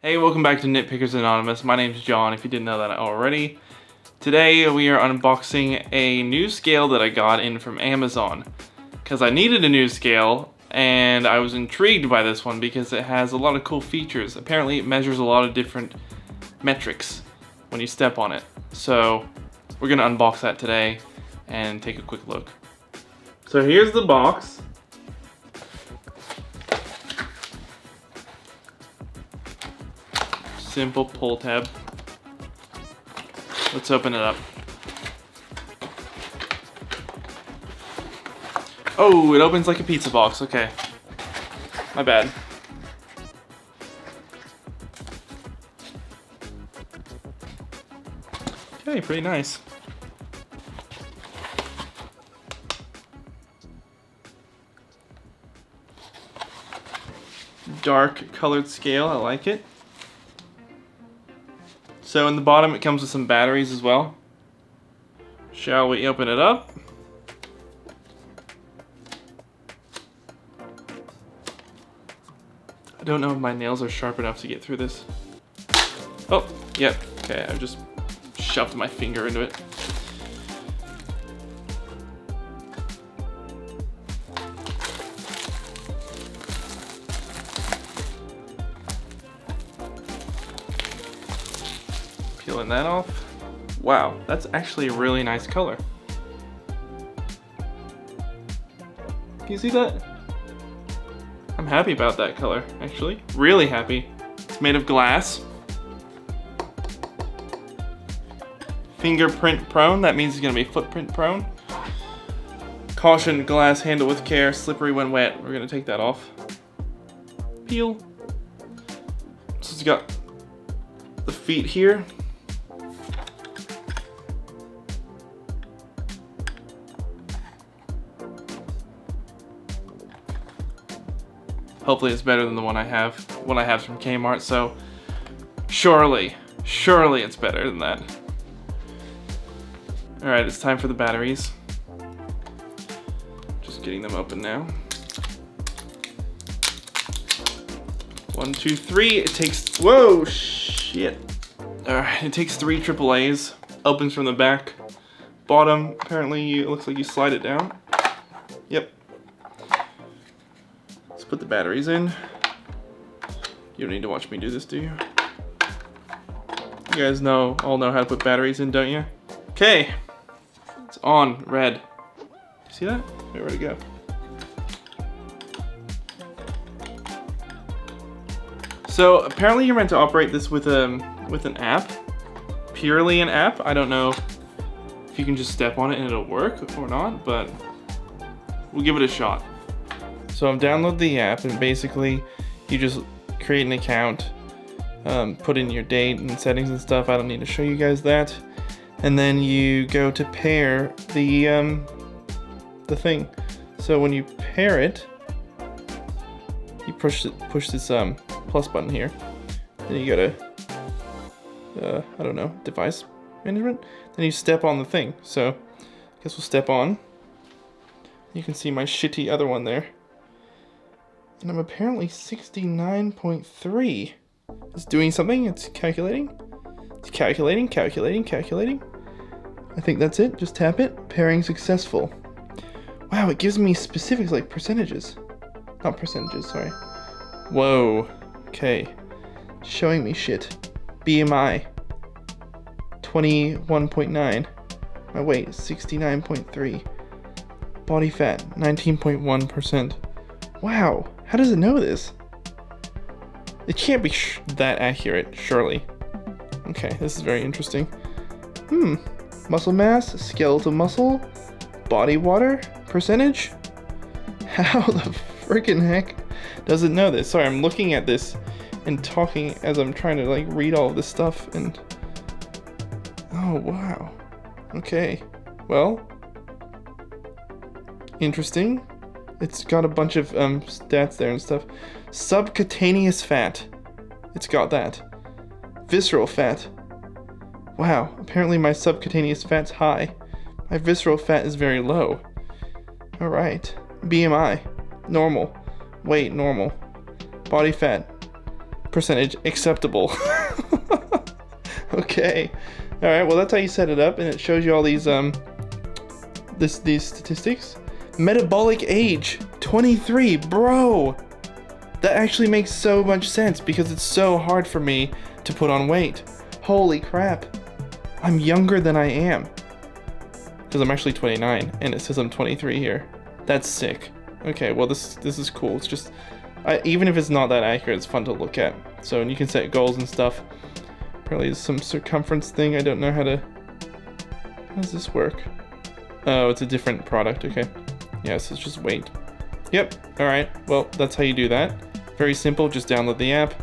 Hey, welcome back to Nitpickers Anonymous. My name's John, if you didn't know that already. Today we are unboxing a new scale that I got in from Amazon. Because I needed a new scale, and I was intrigued by this one because it has a lot of cool features. Apparently it measures a lot of different metrics when you step on it. So we're gonna unbox that today and take a quick look. So here's the box. Simple pull tab. Let's open it up. Oh, it opens like a pizza box. Okay. My bad. Okay, pretty nice. Dark colored scale, I like it. So in the bottom it comes with some batteries as well. Shall we open it up? I don't know if my nails are sharp enough to get through this. Oh, yep, okay, I just shoved my finger into it. Peeling that off. Wow, that's actually a really nice color. Can you see that? I'm happy about that color, actually. Really happy. It's made of glass. Fingerprint prone, that means it's gonna be footprint prone. Caution, glass, handle with care, slippery when wet. We're gonna take that off. Peel. So it's got the feet here. Hopefully it's better than the one I have from Kmart, so surely it's better than that. Alright, it's time for the batteries. Just getting them open now. 1, 2, 3, it takes, whoa, shit. Alright, it takes 3 AAAs, opens from the back. Bottom, apparently it looks like you slide it down. Yep. Let's put the batteries in. You don't need to watch me do this, do you? You guys all know how to put batteries in, don't you? Okay, it's on, red. See that? Wait, where'd it go? So apparently you're meant to operate this with an app, purely an app. I don't know if you can just step on it and it'll work or not, but we'll give it a shot. So I've downloaded the app, and basically you just create an account, put in your date and settings and stuff. I don't need to show you guys that. And then you go to pair the thing. So when you pair it, you push this plus button here. Then you go to I don't know, device management. Then you step on the thing. So I guess we'll step on. You can see my shitty other one there. And I'm apparently 69.3. It's doing something, it's calculating. It's calculating. I think that's it, just tap it. Pairing successful. Wow, it gives me specifics like percentages. Not percentages, sorry. Whoa, okay. Showing me shit. BMI, 21.9. My weight is 69.3. Body fat, 19.1%. Wow, how does it know this? It can't be that accurate, surely. Okay, this is very interesting. Muscle mass, skeletal muscle, body water, percentage? How the freaking heck does it know this? Sorry, I'm looking at this and talking as I'm trying to like read all of this stuff and... Oh, wow. Okay, well, interesting. It's got a bunch of stats there and stuff. Subcutaneous fat. It's got that. Visceral fat. Wow, apparently my subcutaneous fat's high. My visceral fat is very low. Alright. BMI. Normal. Weight, normal. Body fat. percentage acceptable. Okay. All right. Well, that's how you set it up, and it shows you all these these statistics. Metabolic age 23, bro. That actually makes so much sense because it's so hard for me to put on weight. Holy crap. I'm younger than I am. Because I'm actually 29 and it says I'm 23 here. That's sick. Okay, well this is cool. It's just, even if it's not that accurate, it's fun to look at. So, and you can set goals and stuff. Apparently there's some circumference thing. I don't know how does this work? Oh, it's a different product, okay. Yes, it's just weight. Yep, alright, well, that's how you do that. Very simple, just download the app,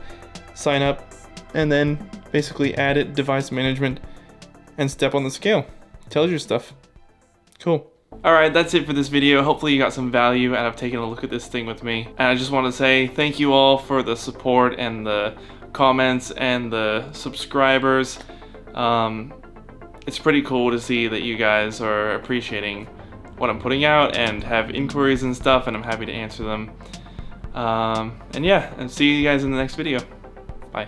sign up, and then basically add it, device management, and step on the scale. Tells you stuff. Cool. Alright, that's it for this video. Hopefully you got some value out of taking a look at this thing with me. And I just want to say thank you all for the support and the comments and the subscribers. It's pretty cool to see that you guys are appreciating what I'm putting out and have inquiries and stuff, and I'm happy to answer them. And yeah, and see you guys in the next video. Bye.